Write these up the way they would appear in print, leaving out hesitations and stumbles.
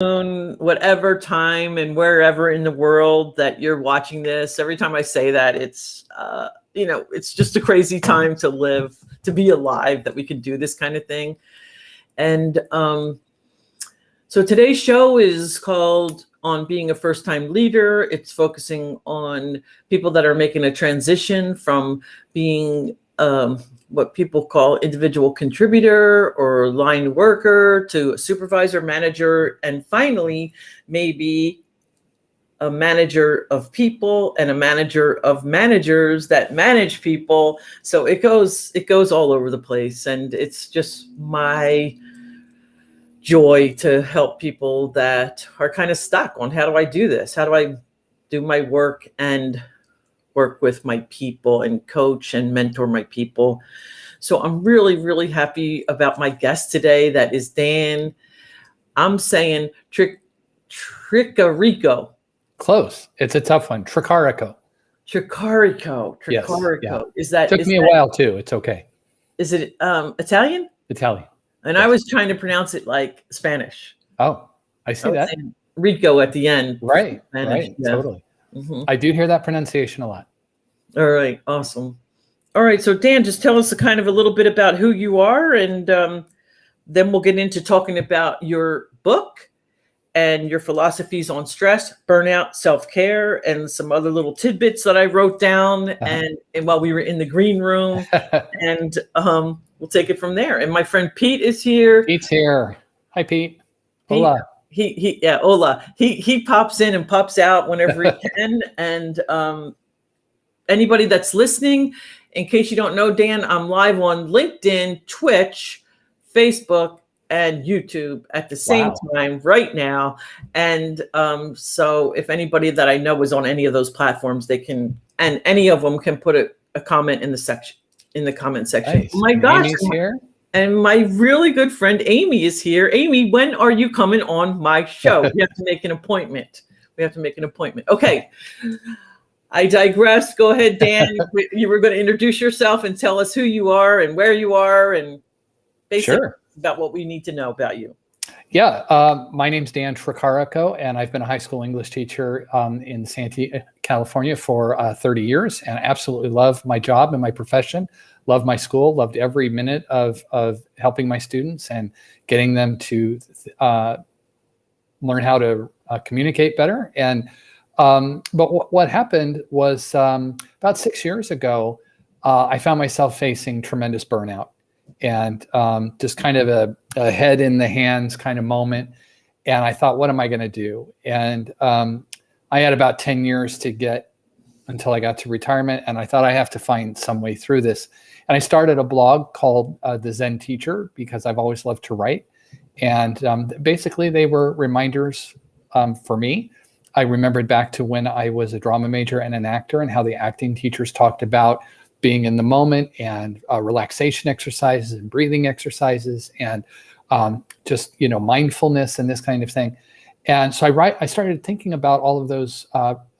whatever time and wherever in the world that you're watching this. Every time I say that, it's it's just a crazy time to live, to be alive, that we can do this kind of thing. And so today's show is called On Being a First-Time Leader. It's focusing on people that are making a transition from being what people call individual contributor or line worker to a supervisor, manager, and finally, maybe a manager of people and a manager of managers that manage people. So it goes all over the place. And it's just my joy to help people that are kind of stuck on, how do I do this? How do I do my work and work with my people and coach and mentor my people? So I'm really, really happy about my guest today. That is Dan. I'm saying Tricarico. Close. It's a tough one. Tricarico. Tricarico. Yes, yeah. Is that? Took me a while too. It's okay. Is it Italian? Italian. And yes. I was trying to pronounce it like Spanish. Oh, I see that. Rico at the end. Right. Spanish. Right. Yeah. Totally. Mm-hmm. I do hear that pronunciation a lot. All right. Awesome. All right. So Dan, just tell us a little bit about who you are, and then we'll get into talking about your book and your philosophies on stress, burnout, self-care, and some other little tidbits that I wrote down and while we were in the green room. And we'll take it from there. And my friend Pete is here. Pete's here. Hi, Pete. Hola. Hola. He pops in and pops out whenever he can. And anybody that's listening, in case you don't know, Dan, I'm live on LinkedIn, Twitch, Facebook, and YouTube at the same time right now. And so if anybody that I know is on any of those platforms, they can, and any of them can put a comment in the comment section. Nice. Oh my gosh. Amy's here. And my really good friend Amy is here. Amy, when are you coming on my show? We have to make an appointment. Okay. I digress. Go ahead, Dan. You were going to introduce yourself and tell us who you are and where you are and basically about what we need to know about you. Yeah. My name's Dan Tricarico, and I've been a high school English teacher in Santee, California for 30 years, and I absolutely love my job and my profession. Love my school, loved every minute of helping my students and getting them to learn how to communicate better. And but what happened was about 6 years ago, I found myself facing tremendous burnout and just kind of a head in the hands kind of moment. And I thought, what am I going to do? And I had about 10 years to get until I got to retirement. And I thought I have to find some way through this. And I started a blog called the Zen Teacher because I've always loved to write. And basically they were reminders for me. I remembered back to when I was a drama major and an actor and how the acting teachers talked about being in the moment and relaxation exercises and breathing exercises and just, mindfulness and this kind of thing. And so I started thinking about all of those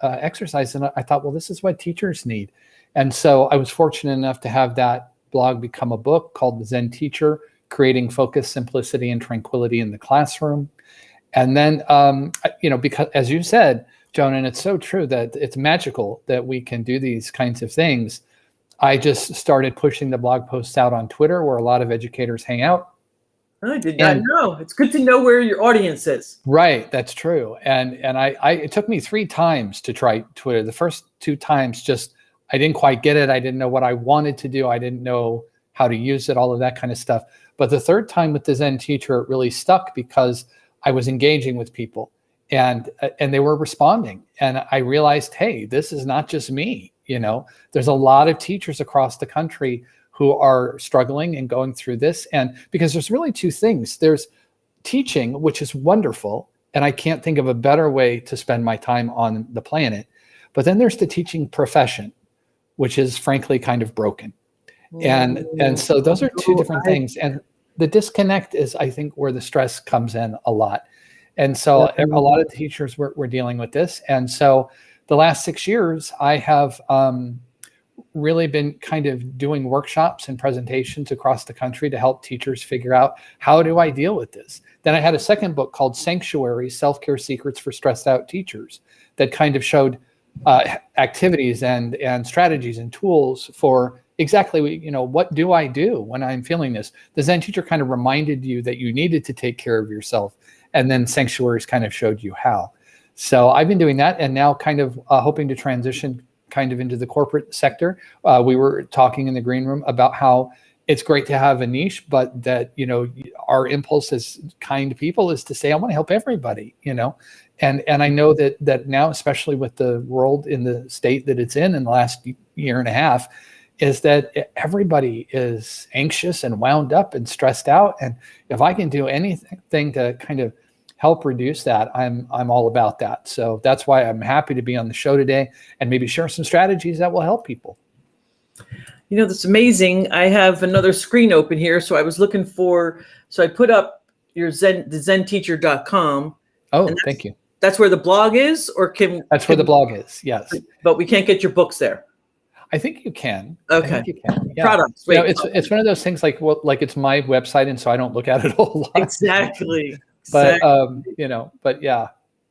exercises, and I thought, well, this is what teachers need. And so I was fortunate enough to have that blog become a book called the Zen Teacher, Creating Focus, Simplicity, and Tranquility in the Classroom. And then, because as you said, Joan, and it's so true that it's magical that we can do these kinds of things. I just started pushing the blog posts out on Twitter where a lot of educators hang out. I did not know. It's good to know where your audience is. Right. That's true. And it took me 3 times to try Twitter. The first 2 times I didn't quite get it. I didn't know what I wanted to do. I didn't know how to use it, all of that kind of stuff. But the third time with the Zen Teacher, it really stuck because I was engaging with people and they were responding. And I realized, hey, this is not just me. There's a lot of teachers across the country who are struggling and going through this. And because there's really 2 things. There's teaching, which is wonderful. And I can't think of a better way to spend my time on the planet. But then there's the teaching profession, which is frankly kind of broken. And so those are 2 different things. And the disconnect is, I think, where the stress comes in a lot. And so a lot of teachers were dealing with this. And so the last 6 years, I have really been kind of doing workshops and presentations across the country to help teachers figure out, how do I deal with this? Then I had a second book called Sanctuary: Self-Care Secrets for Stressed Out Teachers, that kind of showed activities and strategies and tools for exactly, what do I do when I'm feeling this? The Zen Teacher kind of reminded you that you needed to take care of yourself. And then Sanctuaries kind of showed you how. So I've been doing that, and now kind of hoping to transition kind of into the corporate sector. We were talking in the green room about how it's great to have a niche, but that, our impulse as kind people is to say, I want to help everybody, and I know that now, especially with the world in the state that it's in the last year and a half, is that everybody is anxious and wound up and stressed out. And if I can do anything to kind of help reduce that, I'm all about that. So that's why I'm happy to be on the show today and maybe share some strategies that will help people. That's amazing. I have another screen open here. So I was looking so I put up your the zenteacher.com. Oh, thank you. That's where the blog is, or That's where the blog is. Yes. But we can't get your books there. I think you can. Okay. I think you can. Yeah. Products. Wait, it's one of those things like it's my website, and so I don't look at it a whole lot. Exactly. But but yeah.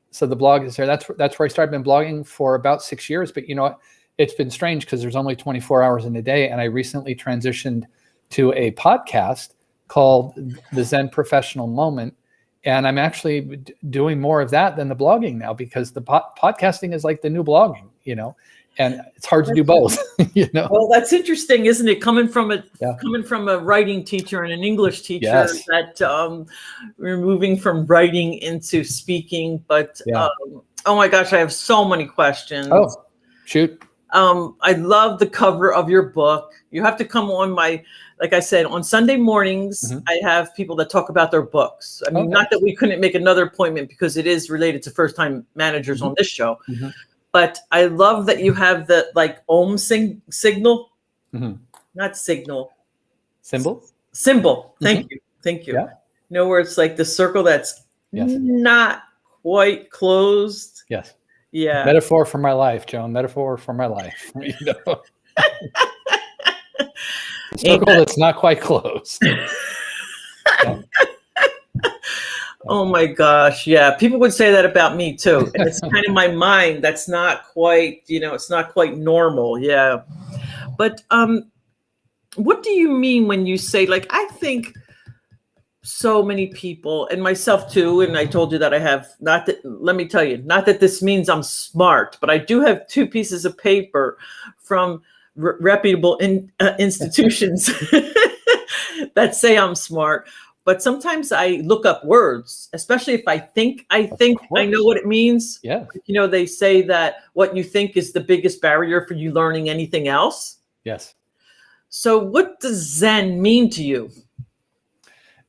So the blog is there. That's where I started. Been blogging for about 6 years, but it's been strange because there's only 24 hours in a day, and I recently transitioned to a podcast called the Zen Professional Moment, and I'm actually doing more of that than the blogging now, because the podcasting is like the new blogging, and it's hard to do both. Well, that's interesting, isn't it? Coming from a writing teacher and an English teacher, yes. That we're moving from writing into speaking. But oh my gosh, I have so many questions. Oh, shoot. I love the cover of your book. You have to come on like I said, on Sunday mornings, I have people that talk about their books. I mean, not that we couldn't make another appointment, because it is related to first-time managers on this show. But I love that you have the Om signal, not signal. Symbol. Thank you. Yeah. Where it's like the circle that's not quite closed. Yes. Yeah. Metaphor for my life, Joan. Metaphor for my life. Circle that's not quite closed. Yeah. Oh my gosh. Yeah. People would say that about me too. And it's kind of my mind. That's not quite, it's not quite normal. Yeah. But what do you mean when you say, I think so many people, and myself too, and I told you that I have, let me tell you, not that this means I'm smart, but I do have 2 pieces of paper from reputable institutions that say I'm smart. But sometimes I look up words, especially if I think I know what it means. Yeah. They say that what you think is the biggest barrier for you learning anything else. Yes. So what does Zen mean to you?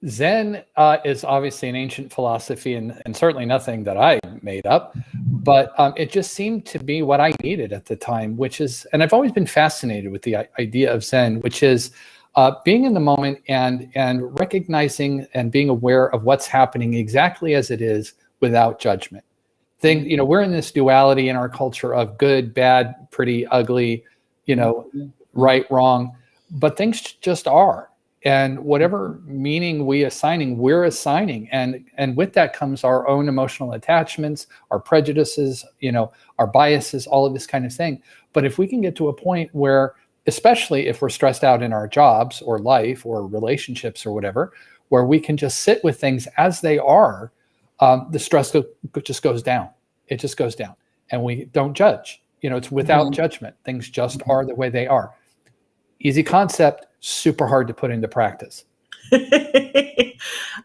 Zen is obviously an ancient philosophy, and certainly nothing that I made up, but it just seemed to be what I needed at the time, which is, and I've always been fascinated with the idea of Zen, which is being in the moment and recognizing and being aware of what's happening exactly as it is without judgment. We're in this duality in our culture of good, bad, pretty, ugly, right, wrong, but things just are. And whatever meaning we're assigning. And with that comes our own emotional attachments, our prejudices, our biases, all of this kind of thing. But if we can get to a point where, especially if we're stressed out in our jobs or life or relationships or whatever, where we can just sit with things as they are, the stress just goes down. It just goes down. And we don't judge. It's without judgment. Things just are the way they are. Easy concept, super hard to put into practice. I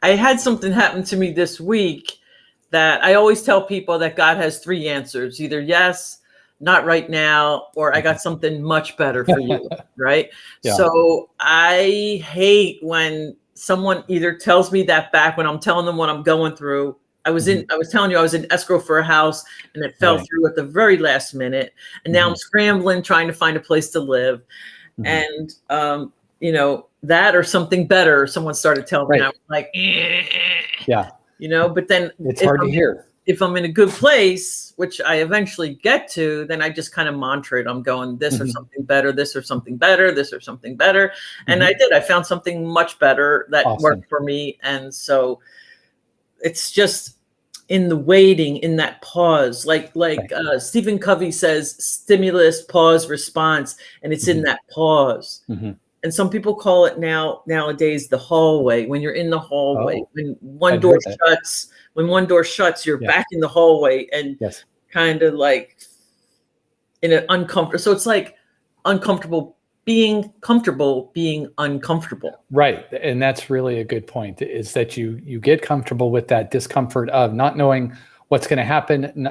had something happen to me this week that I always tell people that God has 3 answers: either yes, not right now, or I got something much better for you, right? Yeah. So I hate when someone either tells me that back when I'm telling them what I'm going through. I was telling you I was in escrow for a house, and it fell through at the very last minute. And now I'm scrambling, trying to find a place to live. And, that or something better, someone started telling me, I was like, yeah, but then it's hard to hear. if I'm in a good place, which I eventually get to, then I just kind of mantra it. I'm going this or something better, this or something better, this or something better. And I did. I found something much better that worked for me. And so it's just in the waiting, in that pause, like Stephen Covey says, stimulus, pause, response. And it's in that pause. And some people call it nowadays the hallway. When you're in the hallway, when one door shuts, you're back in the hallway and kind of like in an uncomfortable. So it's like being comfortable, being uncomfortable. Right. And that's really a good point, is that you get comfortable with that discomfort of not knowing what's going to happen,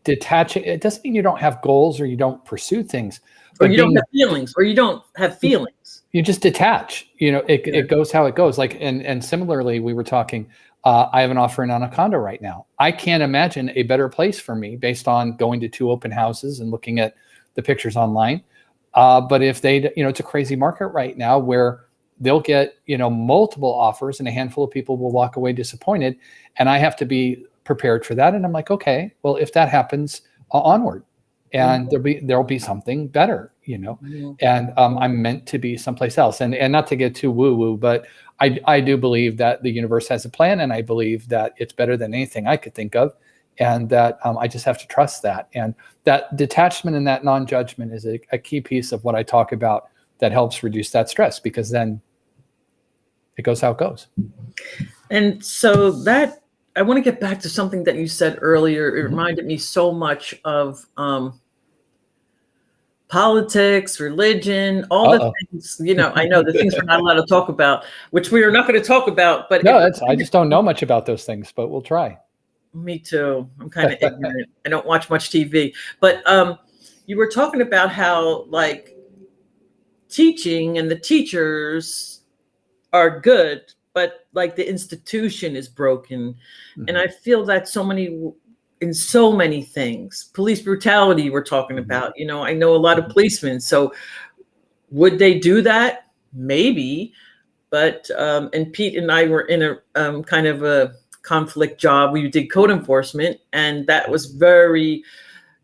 detaching. It doesn't mean you don't have goals or you don't pursue things. Or you don't have feelings, or you don't have feelings. You just detach, it goes how it goes. Like, and similarly, we were talking, I have an offer in Anaconda right now. I can't imagine a better place for me based on going to 2 open houses and looking at the pictures online. But if they, it's a crazy market right now where they'll get, multiple offers and a handful of people will walk away disappointed. And I have to be prepared for that. And I'm like, okay, well, if that happens, onward. And there'll be something better, and I'm meant to be someplace else. And not to get too woo-woo, but I do believe that the universe has a plan, and I believe that it's better than anything I could think of, and that I just have to trust that. And that detachment and that non-judgment is a key piece of what I talk about that helps reduce that stress, because then it goes how it goes. And so that, I want to get back to something that you said earlier. It reminded me so much of politics, religion, all the things, I know the things we're not allowed to talk about, which we are not going to talk about. But no, I just don't know much about those things, but we'll try. Me too. I'm kind of ignorant. I don't watch much TV. But you were talking about how like teaching and the teachers are good, but like the institution is broken. And I feel that in so many things. Police brutality we're talking about, I know a lot of policemen. So would they do that? Maybe. But and Pete and I were in a kind of a conflict job. We did code enforcement, and that was very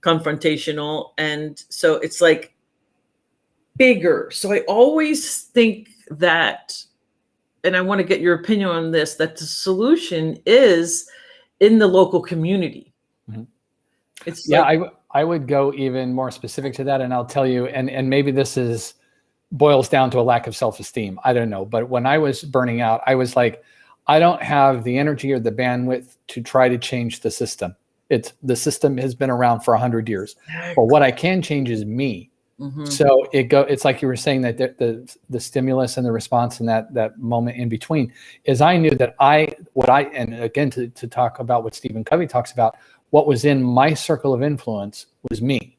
confrontational. And so it's like bigger. So I always think that, and I want to get your opinion on this, that the solution is in the local community. It's I would go even more specific to that. And I'll tell you, and maybe this boils down to a lack of self-esteem. I don't know. But when I was burning out, I was like, I don't have the energy or the bandwidth to try to change the system. The system has been around for 100 years. But what I can change is me. So it's like you were saying, that the stimulus and the response and that moment in between is, I knew that and again, to talk about what Stephen Covey talks about, what was in my circle of influence was me.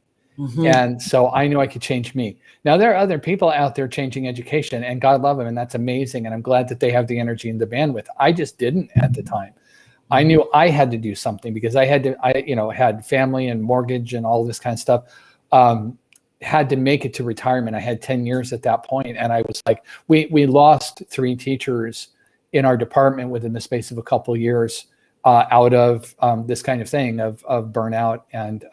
And so I knew I could change me. Now there are other people out there changing education, and God love them. And that's amazing. And I'm glad that they have the energy and the bandwidth. I just didn't at the time. I knew I had to do something, because I had family and mortgage and all this kind of stuff. Had to make it to retirement. I had 10 years at that point. And I was like, we lost 3 teachers in our department within the space of a couple of years out of this kind of thing of burnout and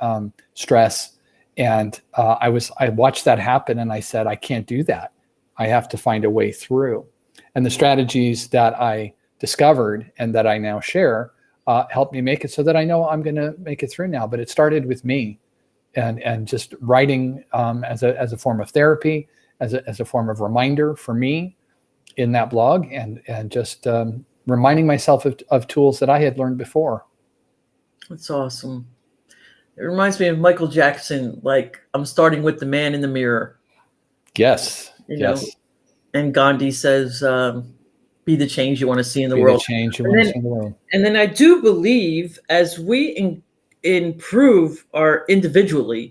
stress. And I watched that happen, and I said, I can't do that. I have to find a way through. And the strategies that I discovered and that I now share helped me make it so that I know I'm going to make it through now. But it started with me. And just writing as a form of therapy, as a form of reminder for me in that blog, and just reminding myself of tools that I had learned before. That's awesome. It reminds me of Michael Jackson, like, I'm starting with the man in the mirror. Yes. You know? And Gandhi says, be the change you want to see in the world. And then I do believe, as we improve our energy,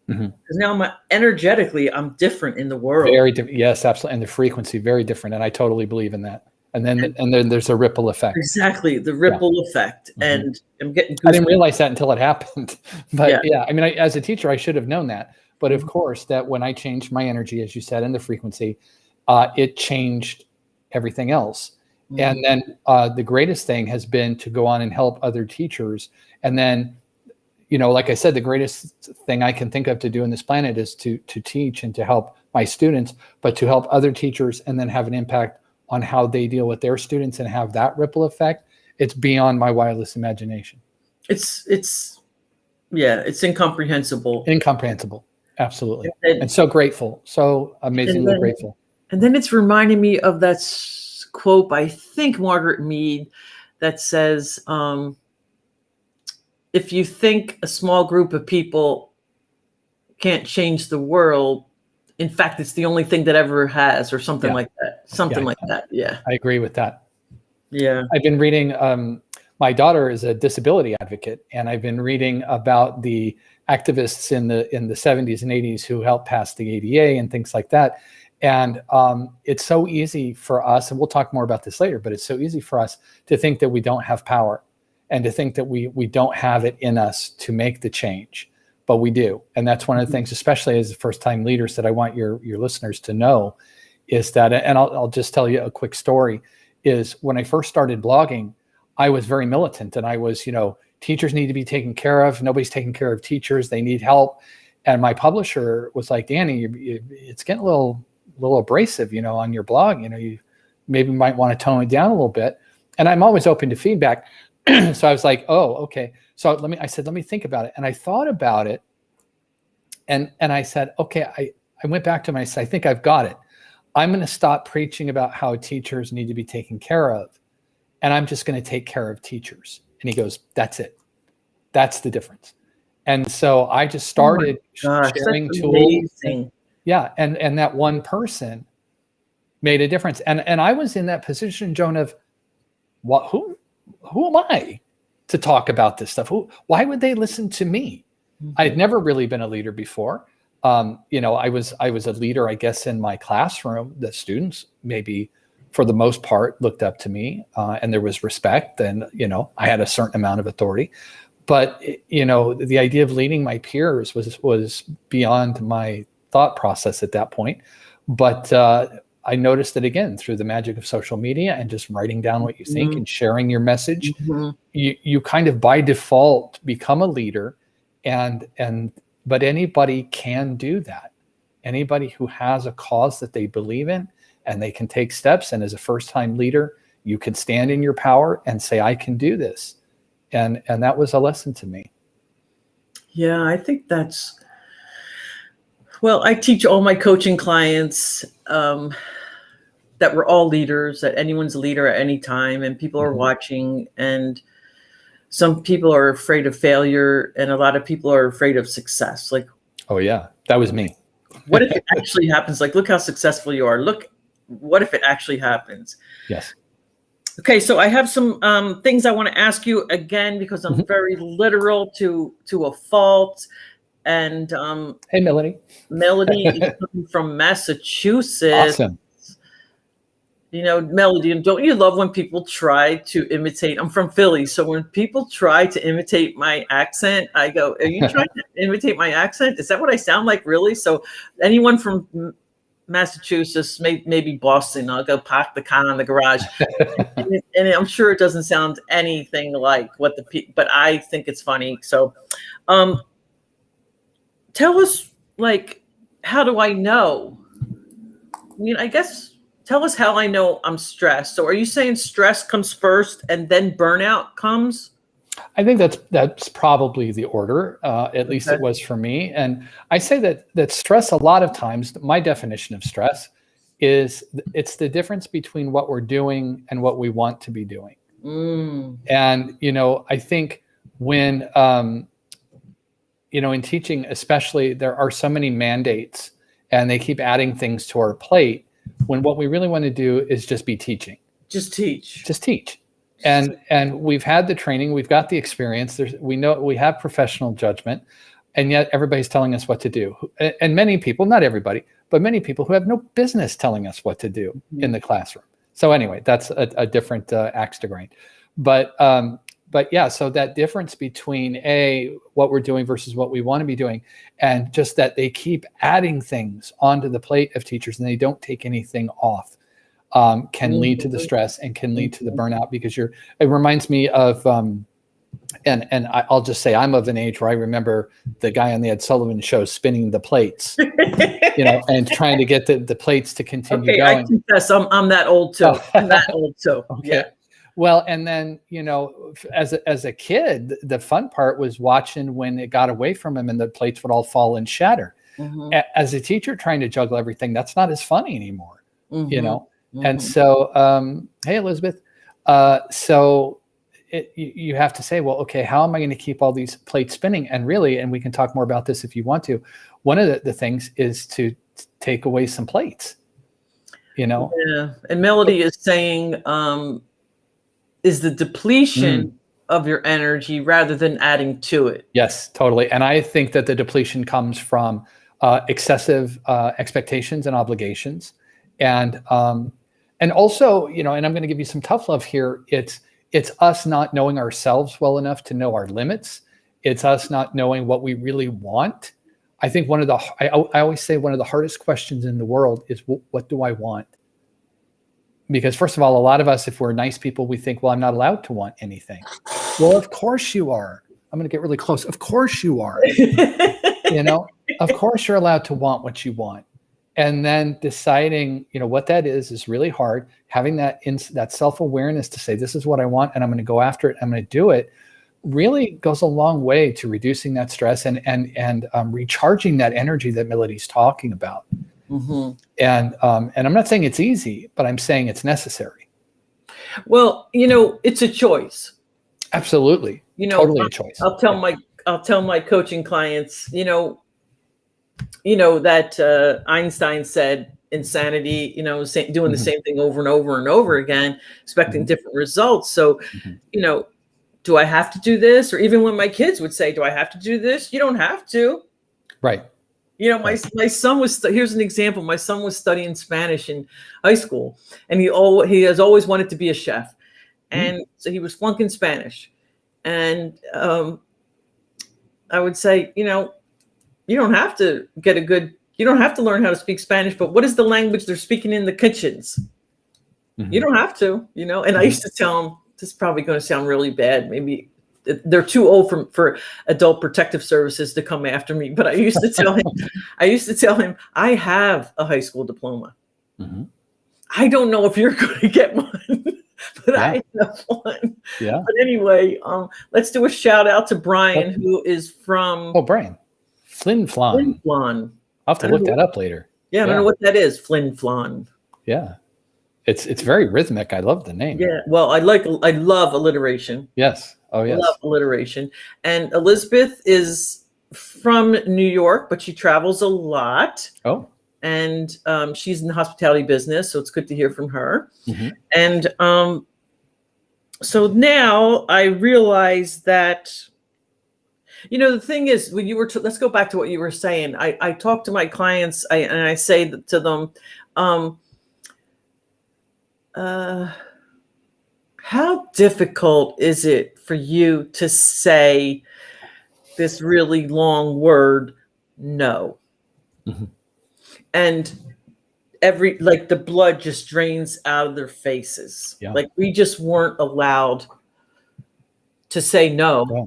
because now energetically I'm different in the world. Very different. Yes, absolutely. And the frequency, very different. And I totally believe in that. And then there's a ripple effect. Exactly, the ripple effect. And I'm getting goosebumps. I didn't realize that until it happened. But I mean, as a teacher, I should have known that. But of course, that when I changed my energy, as you said, and the frequency, it changed everything else. And then the greatest thing has been to go on and help other teachers. And then, like I said, the greatest thing I can think of to do on this planet is to teach and to help my students, but to help other teachers and then have an impact on how they deal with their students and have that ripple effect. It's beyond my wildest imagination. It's incomprehensible. Incomprehensible. Absolutely. And so grateful. So amazingly grateful. And then it's reminding me of that quote by, I think, Margaret Mead, that says, if you think a small group of people can't change the world, in fact, it's the only thing that ever has, or something like that. Something like that. Yeah. I agree with that. Yeah. I've been reading, my daughter is a disability advocate, and I've been reading about the activists in the 70s and 80s who helped pass the ADA and things like that. And it's so easy for us, and we'll talk more about this later, but it's so easy for us to think that we don't have power and to think that we don't have it in us to make the change, but we do. And that's one of the things, especially as first-time leaders, that I want your listeners to know is that, and I'll just tell you a quick story, is when I first started blogging, I was very militant, and I was, teachers need to be taken care of. Nobody's taking care of teachers. They need help. And my publisher was like, Danny, it's getting a little abrasive, on your blog. You maybe might want to tone it down a little bit. And I'm always open to feedback. So I was like, oh, okay. So I said, let me think about it. And I thought about it. And I said, okay, I went back to him and I said, I think I've got it. I'm going to stop preaching about how teachers need to be taken care of. And I'm just going to take care of teachers. And he goes, that's it. That's the difference. And so I just started sharing tools. Yeah. And that one person made a difference. And I was in that position, Joan, of who am I to talk about this stuff? Why would they listen to me? Mm-hmm. I had never really been a leader before. I was a leader, I guess, in my classroom. The students maybe for the most part looked up to me, and there was respect, and, I had a certain amount of authority. But, the idea of leading my peers was beyond my thought process at that point. But I noticed that, again, through the magic of social media and just writing down what you think and sharing your message, you kind of by default become a leader. But anybody can do that. Anybody who has a cause that they believe in and they can take steps. And as a first-time leader, you can stand in your power and say, I can do this. And that was a lesson to me. Yeah, I think I teach all my coaching clients that we're all leaders, that anyone's a leader at any time, and people are watching, and some people are afraid of failure, and a lot of people are afraid of success. Like, oh yeah, that was me. What if it actually happens? Like, look how successful you are. Look, what if it actually happens? Yes. Okay, so I have some things I want to ask you again, because I'm very literal to a fault. And hey, Melody. Melody is coming from Massachusetts. Awesome. Melody, and don't you love when people try to imitate? I'm from Philly, so when people try to imitate my accent, I go, are you trying to imitate my accent? Is that what I sound like, really? So anyone from Massachusetts, maybe Boston, I'll go park the car in the garage. and I'm sure it doesn't sound anything like what but I think it's funny. So tell us, how do I know? I guess, tell us how I know I'm stressed. So are you saying stress comes first and then burnout comes? I think that's probably the order, at least it was for me. And I say that stress, a lot of times, my definition of stress is it's the difference between what we're doing and what we want to be doing. And, I think when, in teaching, especially, there are so many mandates and they keep adding things to our plate, when what we really want to do is just be teaching. Just teach. And we've had the training, we've got the experience. We know we have professional judgment, and yet everybody's telling us what to do. And many people, not everybody, but many people who have no business telling us what to do in the classroom. So anyway, that's a different axe to grind. But yeah, so that difference between what we're doing versus what we want to be doing, and just that they keep adding things onto the plate of teachers and they don't take anything off. can lead to the stress and can lead to the burnout, because it reminds me of, and I'll just say I'm of an age where I remember the guy on the Ed Sullivan Show spinning the plates, and trying to get the plates to continue okay, going. I confess, I'm that old too. I'm that old too. Okay. Yeah. Well, and then, as a kid, the fun part was watching when it got away from him and the plates would all fall and shatter. As a teacher trying to juggle everything, that's not as funny anymore, And so, hey, Elizabeth, so you have to say, well, okay, how am I going to keep all these plates spinning? And really, and we can talk more about this if you want to, one of the things is to take away some plates, Yeah. And Melody is saying, is the depletion of your energy rather than adding to it. Yes, totally. And I think that the depletion comes from excessive expectations and obligations. And also, and I'm going to give you some tough love here. It's us not knowing ourselves well enough to know our limits. It's us not knowing what we really want. I think I always say one of the hardest questions in the world is, what do I want? Because first of all, a lot of us, if we're nice people, we think, well, I'm not allowed to want anything. Well, of course you are. I'm going to get really close. Of course you are. Of course you're allowed to want what you want. And then deciding, what that is really hard. Having that self-awareness to say, this is what I want, and I'm going to go after it. I'm going to do it. Really goes a long way to reducing that stress and recharging that energy that Melody's talking about. And I'm not saying it's easy, but I'm saying it's necessary. Well, it's a choice. Absolutely. Totally a choice. I'll tell my coaching clients, that Einstein said insanity, doing the same thing over and over and over again, expecting different results. So, do I have to do this? Or even when my kids would say, do I have to do this? You don't have to. Right. My son was, here's an example. My son was studying Spanish in high school, and he has always wanted to be a chef. And so he was flunking Spanish. And I would say, you don't have to you don't have to learn how to speak Spanish, but what is the language they're speaking in the kitchens? You don't have to, and I used to tell him, this is probably going to sound really bad. Maybe they're too old for adult protective services to come after me. But I used to tell him, I have a high school diploma. I don't know if you're going to get one, but I have one. Yeah. But anyway, let's do a shout out to Brian, who is from. Oh, Brian. Flin Flon. Flon. I'll have to look that up later. Yeah, I don't know what that is. Flin Flon. Yeah. It's very rhythmic. I love the name. Yeah. Well, I love alliteration. Yes. Oh, yes. I love alliteration. And Elizabeth is from New York, but she travels a lot. Oh. And she's in the hospitality business, so it's good to hear from her. And so now I realize that, the thing is, when you were, let's go back to what you were saying. I talk to my clients and I say to them, how difficult is it for you to say this really long word, no? And the blood just drains out of their faces. Yeah. Like we just weren't allowed to say no. Yeah.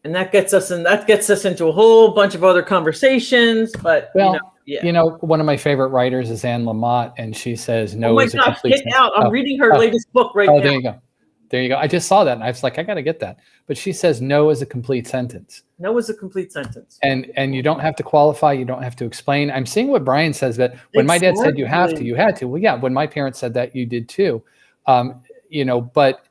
And that gets us into a whole bunch of other conversations. But one of my favorite writers is Anne Lamott, and she says no. Oh my gosh, get out! I'm reading her latest book right now. There you go. There you go. I just saw that, and I was like, I got to get that. But she says no is a complete sentence. No is a complete sentence. And you don't have to qualify. You don't have to explain. I'm seeing what Brian says, that when my dad said you have to, you had to. Well, yeah, when my parents said that, you did too. But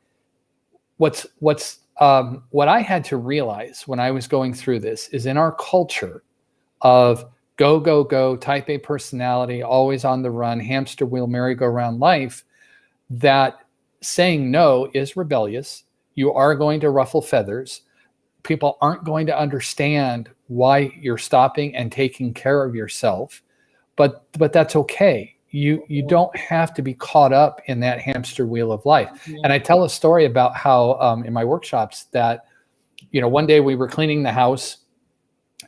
what I had to realize when I was going through this is, in our culture of go, go, go, type A personality, always on the run, hamster wheel, merry-go-round life, that saying no is rebellious. You are going to ruffle feathers. People aren't going to understand why you're stopping and taking care of yourself, but that's okay. You don't have to be caught up in that hamster wheel of life. And I tell a story about how in my workshops that, one day we were cleaning the house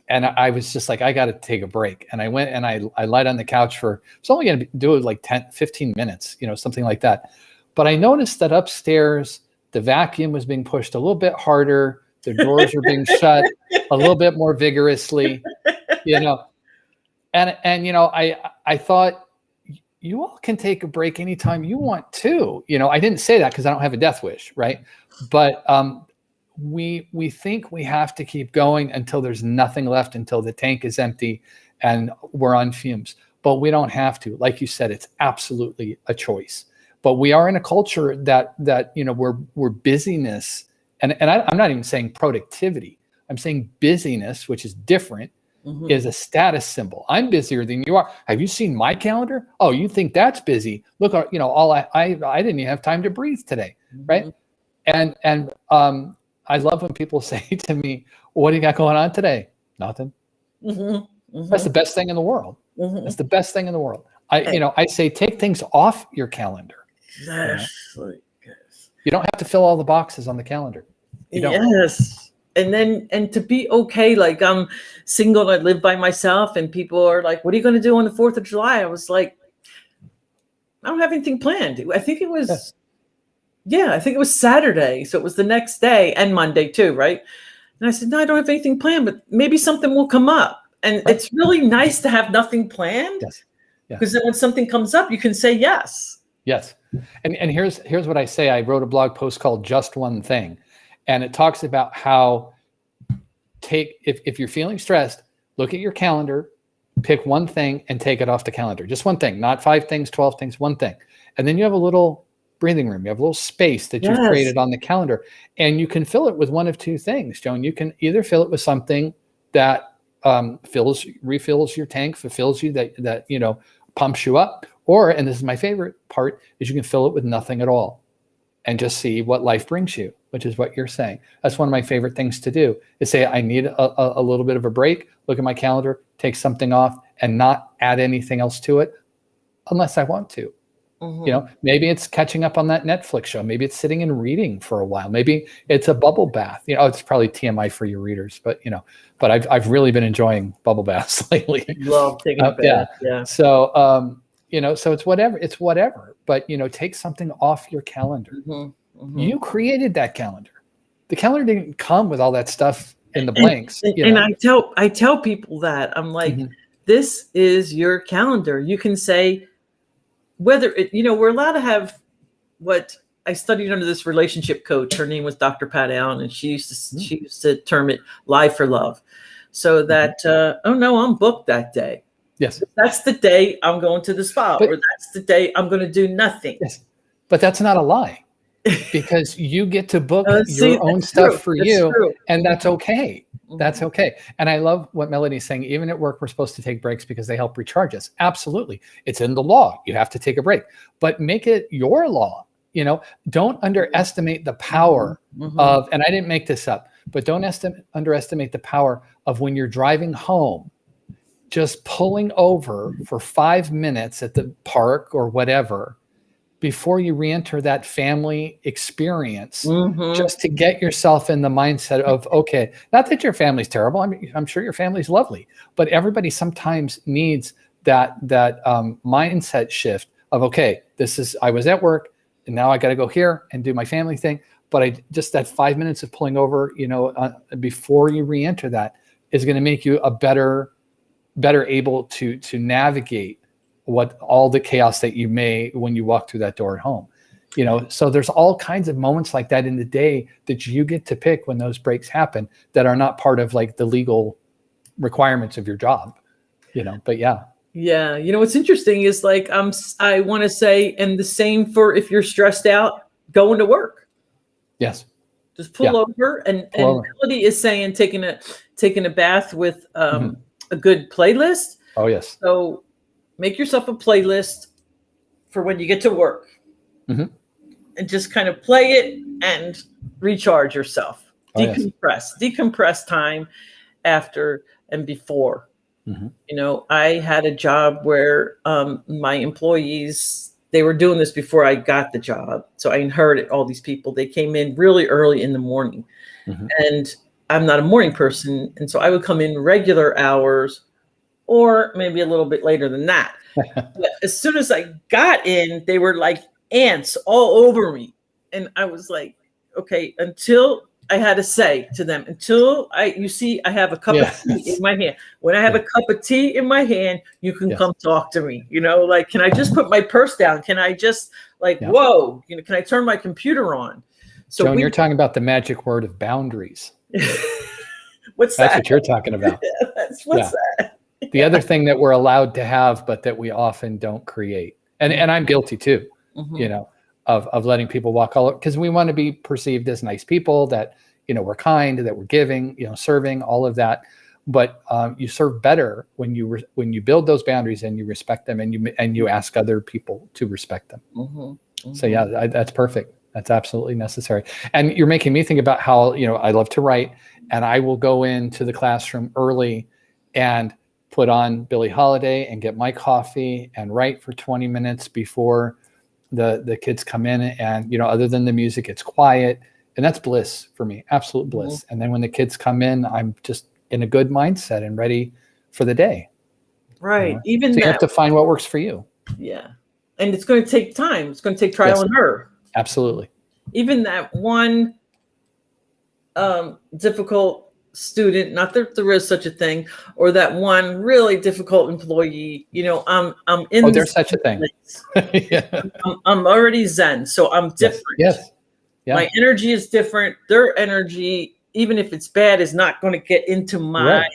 And I was just like, I got to take a break. And I went and I lied on the couch for, it's only going to do it like 10, 15 minutes, something like that. But I noticed that upstairs, the vacuum was being pushed a little bit harder. The doors were being shut a little bit more vigorously, And I thought, you all can take a break anytime you want to. I didn't say that because I don't have a death wish, right? But we think we have to keep going until there's nothing left, until the tank is empty and we're on fumes. But we don't have to. Like you said, it's absolutely a choice. But we are in a culture that we're busyness, and I'm not even saying productivity. I'm saying busyness, which is different. Is a status symbol. I'm busier than you are. Have you seen my calendar? Oh, you think that's busy? Look, I didn't even have time to breathe today, right? And I love when people say to me, "What do you got going on today?" Nothing. That's the best thing in the world. That's the best thing in the world. I say take things off your calendar. Yes. You don't have to fill all the boxes on the calendar. You don't. Yes. And to be okay, like I'm single, I live by myself, and people are like, what are you going to do on the 4th of July? I was like, I don't have anything planned. I think it was, I think it was Saturday. So it was the next day and Monday too, right? And I said, no, I don't have anything planned, but maybe something will come up. And it's really nice to have nothing planned. Yes. Because then when something comes up, you can say yes. Yes. And here's what I say. I wrote a blog post called Just One Thing. And it talks about how if you're feeling stressed, look at your calendar, pick one thing and take it off the calendar. Just one thing, not 5 things, 12 things, one thing. And then you have a little breathing room. You have a little space that you've created on the calendar. And you can fill it with one of 2 things, Joan. You can either fill it with something that refills your tank, fulfills you, that pumps you up. Or, and this is my favorite part, is you can fill it with nothing at all and just see what life brings you, which is what you're saying. That's one of my favorite things to do, is say, I need a little bit of a break, look at my calendar, take something off, and not add anything else to it unless I want to. Maybe it's catching up on that Netflix show. Maybe it's sitting and reading for a while. Maybe it's a bubble bath. It's probably TMI for your readers, but I've really been enjoying bubble baths lately. Love taking a bath. Yeah. So, so it's whatever, but, take something off your calendar. You created that calendar. The calendar didn't come with all that stuff in the blanks. And I tell people that I'm like, this is your calendar. You can say whether we're allowed to have what I studied under this relationship coach. Her name was Dr. Pat Allen, and she used to term it live for love. So that, oh no, I'm booked that day. Yes. That's the day I'm going to the spa, or that's the day I'm going to do nothing. Yes. But that's not a lie, because you get to book your own stuff for you, and that's okay. That's okay. And I love what Melody's saying. Even at work, we're supposed to take breaks because they help recharge us. Absolutely. It's in the law. You have to take a break, but make it your law. Don't underestimate the power of, and I didn't make this up, but don't underestimate the power of when you're driving home, just pulling over for 5 minutes at the park or whatever before you re-enter that family experience, just to get yourself in the mindset of, okay, not that your family's terrible. I'm sure your family's lovely, but everybody sometimes needs that mindset shift of, okay, I was at work and now I got to go here and do my family thing. But that 5 minutes of pulling over, before you re-enter that is going to make you a better able to navigate all the chaos that you may when you walk through that door at home. So there's all kinds of moments like that in the day that you get to pick when those breaks happen that are not part of like the legal requirements of your job, but yeah. Yeah. What's interesting is like, I want to say, and the same for if you're stressed out, going to work. Yes. Just pull over, and Melody is saying taking a bath with a good playlist. Oh yes. So make yourself a playlist for when you get to work, and just kind of play it and recharge yourself. Decompress time after and before. I had a job where my employees, they were doing this before I got the job. So I inherited all these people. They came in really early in the morning, and I'm not a morning person. And so I would come in regular hours or maybe a little bit later than that. But as soon as I got in, they were like ants all over me. And I was like, okay, until I had to say to them, until you see, I have a cup of tea in my hand. When I have a cup of tea in my hand, you can come talk to me. You know, like, can I just put my purse down? Can I just whoa, you know, can I turn my computer on? So Joan, you're talking about the magic word of boundaries. What's That's that? what you're talking about. What's that? The other thing that we're allowed to have, but that we often don't create. And I'm guilty too, you know, of letting people walk all over, because we want to be perceived as nice people, that, you know, we're kind, that we're giving, you know, serving, all of that. But you serve better when you build those boundaries and you respect them, and you ask other people to respect them. So yeah, that's perfect. That's absolutely necessary. And you're making me think about how, you know, I love to write, and I will go into the classroom early and put on Billie Holiday and get my coffee and write for 20 minutes before the kids come in. And, you know, other than the music, it's quiet, and that's bliss for me, absolute bliss. And then when the kids come in, I'm just in a good mindset and ready for the day. Right. You know? Even so you have to find what works for you. Yeah. And it's going to take time. It's going to take trial and error. Absolutely. Even that one difficult student, not that there is such a thing, or that one really difficult employee, you know, I'm in. Oh, there's such a thing. I'm already Zen, so I'm different. Yes. Yeah. My energy is different. Their energy, even if it's bad, is not going to get into my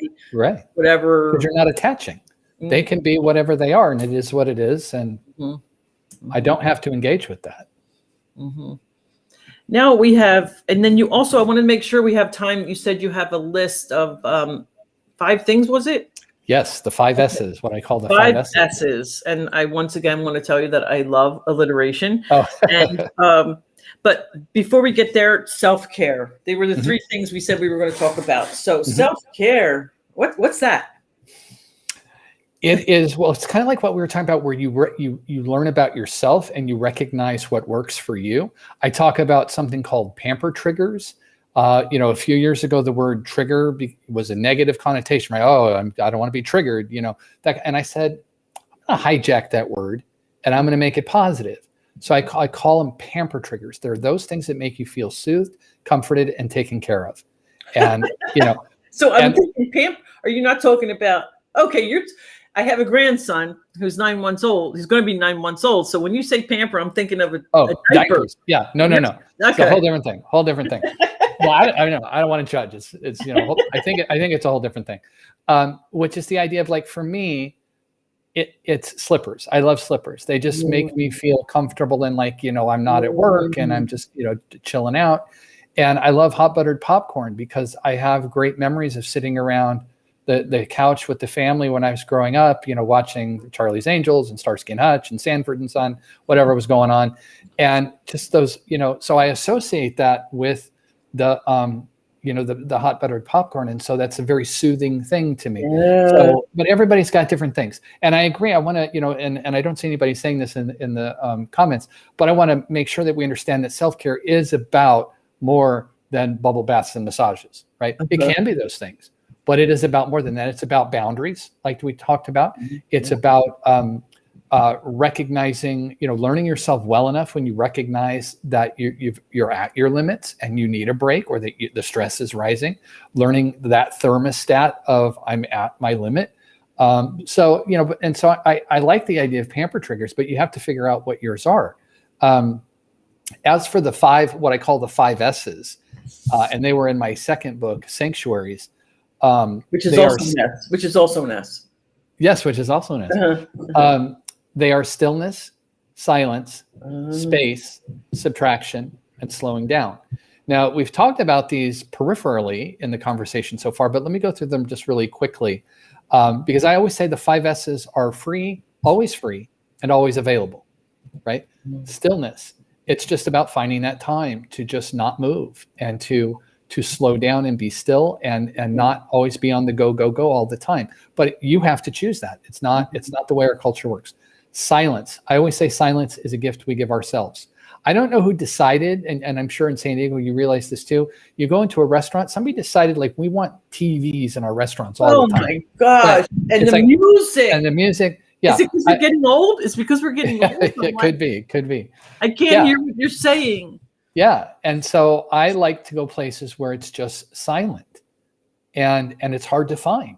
whatever. Because you're not attaching. They can be whatever they are, and it is what it is. And I don't have to engage with that. Now we have, and then you also, I want to make sure we have time. You said you have a list of 5 things, was it? Yes, the 5 S's, what I call the 5 5 S's. S's. And I once again want to tell you that I love alliteration. Oh. And but before we get there, self-care. They were the 3 things we said we were going to talk about. So self-care, what's that? It is, well, it's kind of like what we were talking about, where you learn about yourself and you recognize what works for you. I talk about something called Pamper Triggers. You know, a few years ago, the word trigger was a negative connotation, right? Oh, I don't want to be triggered, you know. And I said, I'm going to hijack that word and I'm going to make it positive. So I call them Pamper Triggers. They're those things that make you feel soothed, comforted, and taken care of. And, you know. So I'm thinking, Pamper, are you not talking about, okay, I have a grandson who's 9 months old. He's going to be 9 months old. So when you say pamper, I'm thinking of a diapers. Yeah, no. Okay. It's a whole different thing. Well, I don't want to judge. It's you know, I think it's a whole different thing. Which is the idea of, like, for me, it's slippers. I love slippers. They just make me feel comfortable, and like, you know, I'm not at work and I'm just, you know, chilling out. And I love hot buttered popcorn because I have great memories of sitting around the couch with the family when I was growing up, you know, watching Charlie's Angels and Starsky and Hutch and Sanford and Son, whatever was going on. And just those, you know, so I associate that with the, you know, the hot buttered popcorn. And so that's a very soothing thing to me. Yeah. So, but everybody's got different things. And I agree. I want to, you know, and I don't see anybody saying this in the comments, but I want to make sure that we understand that self-care is about more than bubble baths and massages, right? Okay. It can be those things. But it is about more than that. It's about boundaries, like we talked about. It's about recognizing, you know, learning yourself well enough when you recognize that you're at your limits and you need a break, or that the stress is rising. Learning that thermostat of I'm at my limit. So, you know, and so I like the idea of Pamper Triggers, but you have to figure out what yours are. As for the 5, what I call the 5 S's, and they were in my second book, Sanctuaries. Which is also an S. Which is also an S. Yes, which is also an S. They are stillness, silence, space, subtraction, and slowing down. Now, we've talked about these peripherally in the conversation so far, but let me go through them just really quickly, because I always say the 5 S's are free, and always available, right? Stillness. It's just about finding that time to just not move and to slow down and be still and not always be on the go all the time. But you have to choose that. It's not the way our culture works. Silence. I always say silence is a gift we give ourselves. I don't know who decided, and I'm sure in San Diego you realize this too. You go into a restaurant, somebody decided like we want TVs in our restaurants all the time. Oh my gosh! And it's the like, music. And the music. Yeah. Is it because we're getting old? It's because we're getting old. It could be. Could be. I can't hear what you're saying. Yeah. And so I like to go places where it's just silent, and it's hard to find.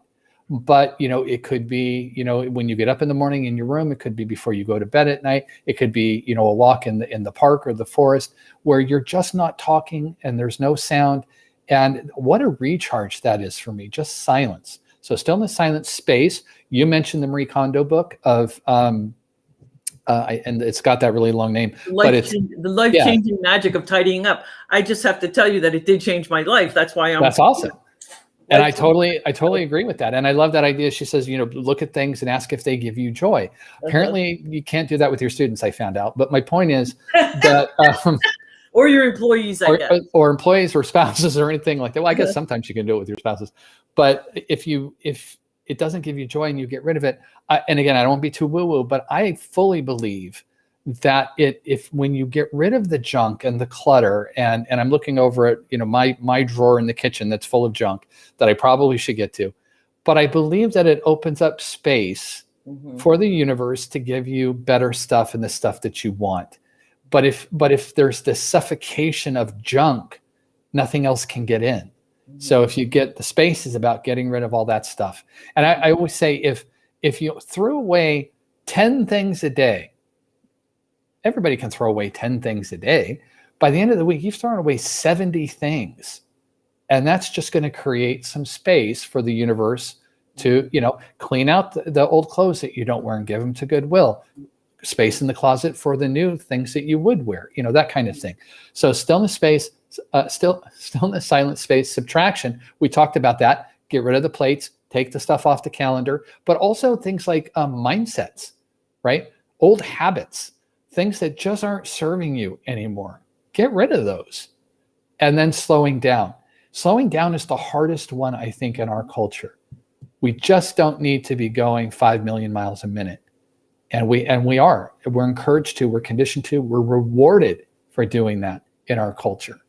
But, it could be, when you get up in the morning in your room, it could be before you go to bed at night. It could be, a walk in the park or the forest where you're just not talking and there's no sound. And what a recharge that is for me, just silence. So stillness, silence, space. You mentioned the Marie Kondo book of, and it's got that really long name, but it's the life-changing magic of tidying up. I just have to tell you that it did change my life. That's why that's awesome. And I totally agree with that. And I love that idea. She says, look at things and ask if they give you joy. Apparently you can't do that with your students, I found out. But my point is that, or your employees, I guess. Or employees or spouses or anything like that. Well, I guess sometimes you can do it with your spouses, but if it doesn't give you joy and you get rid of it, and again, I don't want to be too woo-woo, but I fully believe that when you get rid of the junk and the clutter, and I'm looking over at my drawer in the kitchen that's full of junk that I probably should get to, but I believe that it opens up space for the universe to give you better stuff and the stuff that you want. But if there's this suffocation of junk, nothing else can get in. So if you get the space is about getting rid of all that stuff. And I always say if you threw away 10 things a day, everybody can throw away 10 things a day. By the end of the week, you've thrown away 70 things. And that's just going to create some space for the universe to, clean out the old clothes that you don't wear and give them to Goodwill. Space in the closet for the new things that you would wear, that kind of thing. So stillness, space, stillness, silence, space, subtraction. We talked about that. Get rid of the plates, take the stuff off the calendar, but also things like mindsets, right? Old habits. Things that just aren't serving you anymore. Get rid of those. And then slowing down. Slowing down is the hardest one, I think, in our culture. We just don't need to be going 5 million miles a minute. And we are. We're encouraged to, we're conditioned to, we're rewarded for doing that in our culture.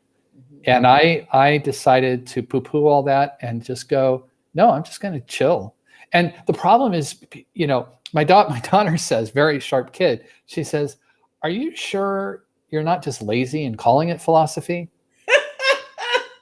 And I decided to poo-poo all that and just go, no, I'm just going to chill. And the problem is, my daughter says, very sharp kid, she says, are you sure you're not just lazy and calling it philosophy?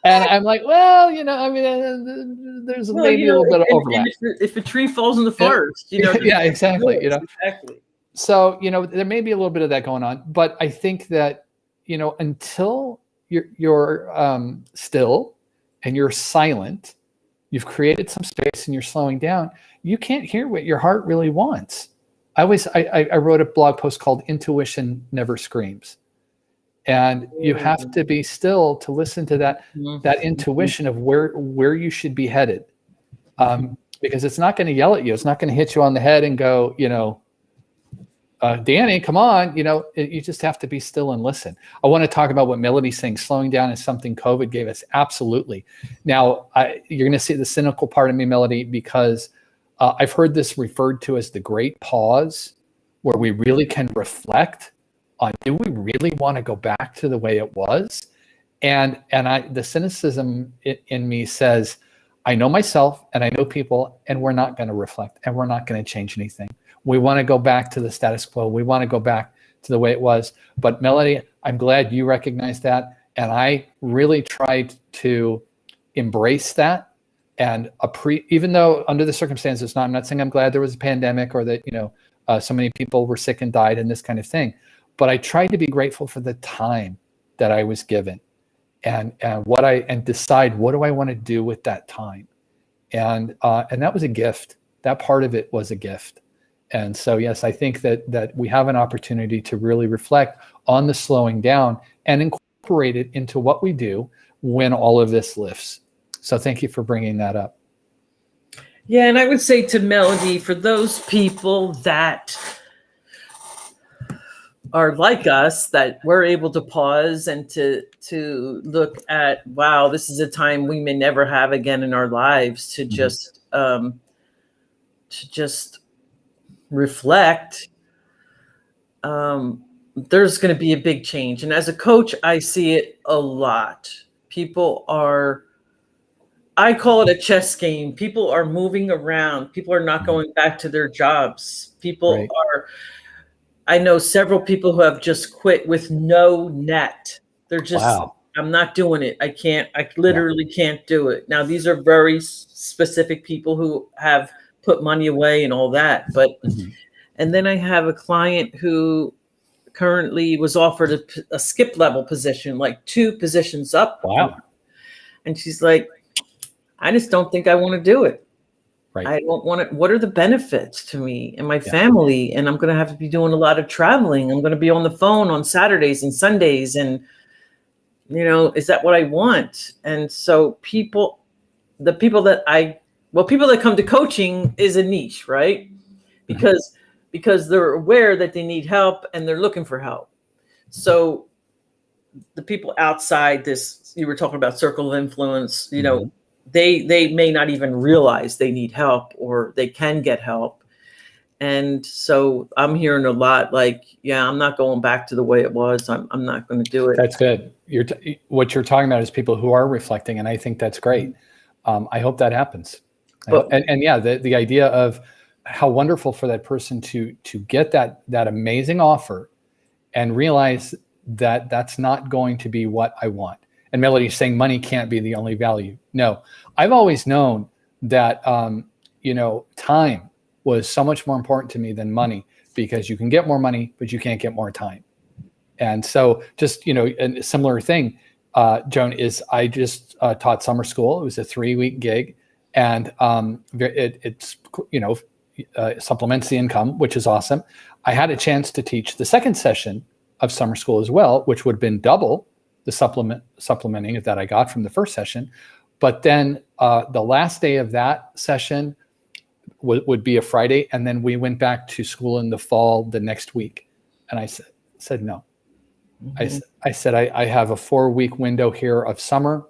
And I'm like, well, there's maybe a little bit of overlap. If a tree falls in the forest, yeah, exactly. Exactly. So, there may be a little bit of that going on, but I think that, until you're still and you're silent, you've created some space and you're slowing down, you can't hear what your heart really wants. I wrote a blog post called Intuition Never Screams. And you have to be still to listen to that intuition of where you should be headed. Because it's not going to yell at you. It's not going to hit you on the head and go, Danny, come on. You just have to be still and listen. I want to talk about what Melody's saying. Slowing down is something COVID gave us. Absolutely. Now, you're going to see the cynical part of me, Melody, because I've heard this referred to as the great pause, where we really can reflect on, do we really want to go back to the way it was? And the cynicism in me says, I know myself and I know people, and we're not going to reflect and we're not going to change anything. We want to go back to the status quo. We want to go back to the way it was. But Melody, I'm glad you recognize that. And I really tried to embrace that. And even though under the circumstances, I'm not saying I'm glad there was a pandemic or that, so many people were sick and died and this kind of thing, but I tried to be grateful for the time that I was given and decide, what do I want to do with that time? And that was a gift. That part of it was a gift. And so, yes, I think that we have an opportunity to really reflect on the slowing down and incorporate it into what we do when all of this lifts. So thank you for bringing that up. Yeah, and I would say to Melody, for those people that are like us, that we're able to pause and to look at, wow, this is a time we may never have again in our lives, to just reflect. there's going to be a big change. And as a coach, I see it a lot. I call it a chess game. People are moving around. People are not going back to their jobs. I know several people who have just quit with no net. They're just, Wow. I'm not doing it. I literally can't do it. Now, these are very specific people who have put money away and all that. But, and then I have a client who currently was offered a skip level position, like 2 positions up. Wow. And she's like, I just don't think I want to do it. Right. I don't want it. What are the benefits to me and my family? And I'm going to have to be doing a lot of traveling. I'm going to be on the phone on Saturdays and Sundays. And, is that what I want? And so people that come to coaching is a niche, right? Because they're aware that they need help and they're looking for help. So the people outside this, you were talking about circle of influence, they may not even realize they need help or they can get help. And so I'm hearing a lot like, I'm not going back to the way it was. I'm not going to do it. That's good. What you're talking about is people who are reflecting. And I think that's great. I hope that happens. The idea of how wonderful for that person to get that amazing offer and realize that that's not going to be what I want. And Melody's saying money can't be the only value. No, I've always known that, time was so much more important to me than money, because you can get more money, but you can't get more time. And so just, a similar thing, Joan, is I just taught summer school. It was a 3-week gig, and it's supplements the income, which is awesome. I had a chance to teach the second session of summer school as well, which would have been double the supplementing that I got from the first session. But then the last day of that session would be a Friday. And then we went back to school in the fall the next week. And I said no. I said, I have a 4-week window here of summer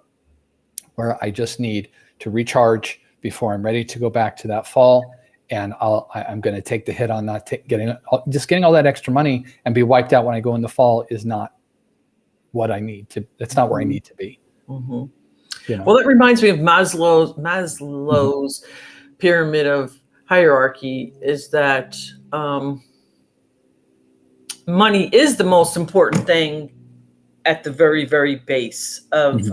where I just need to recharge before I'm ready to go back to that fall. And I'm going to take the hit on not getting all that extra money and be wiped out when I go in the fall is not what I need to. That's not where I need to be. Well, that reminds me of Maslow's pyramid of hierarchy. Is that money is the most important thing at the very, very base of.